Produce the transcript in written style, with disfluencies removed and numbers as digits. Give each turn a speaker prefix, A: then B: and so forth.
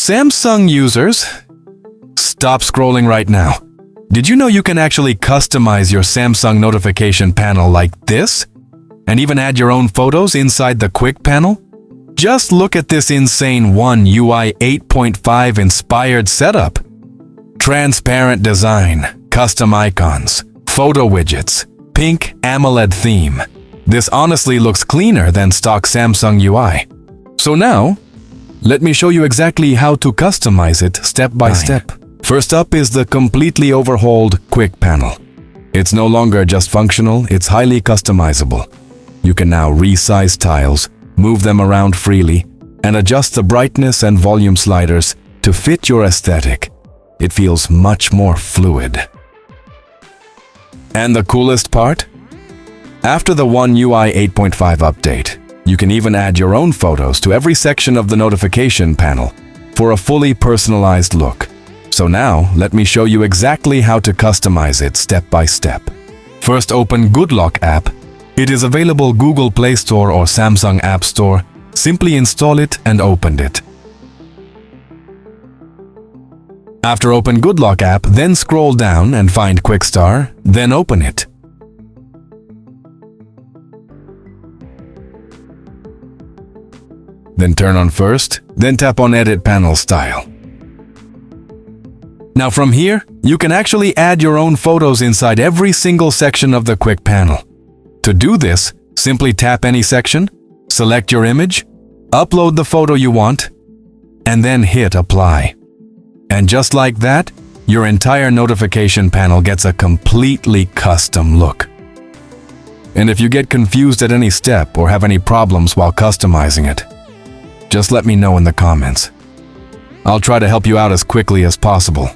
A: Samsung users, stop scrolling right now. Did you know you can actually customize your Samsung notification panel like this? And even add your own photos inside the quick panel? Just look at this insane One UI 8.5 inspired setup. Transparent design, custom icons, photo widgets, pink AMOLED theme. This honestly looks cleaner than stock Samsung UI. So now, let me show you exactly how to customize it step by step. First up is the completely overhauled quick panel. It's no longer just functional, it's highly customizable. You can now resize tiles, move them around freely, and adjust the brightness and volume sliders to fit your aesthetic. It feels much more fluid. And the coolest part? After the One UI 8.5 update, you can even add your own photos to every section of the notification panel for a fully personalized look. So now, let me show you exactly how to customize it step by step. First, open GoodLock app. It is available Google Play Store or Samsung App Store. Simply install it and open it. After open GoodLock app, then scroll down and find QuickStar, then open it. Then turn on First, then tap on Edit Panel Style. Now from here, you can actually add your own photos inside every single section of the quick panel. To do this, simply tap any section, select your image, upload the photo you want, and then hit Apply. And just like that, your entire notification panel gets a completely custom look. And if you get confused at any step or have any problems while customizing it, just let me know in the comments. I'll try to help you out as quickly as possible.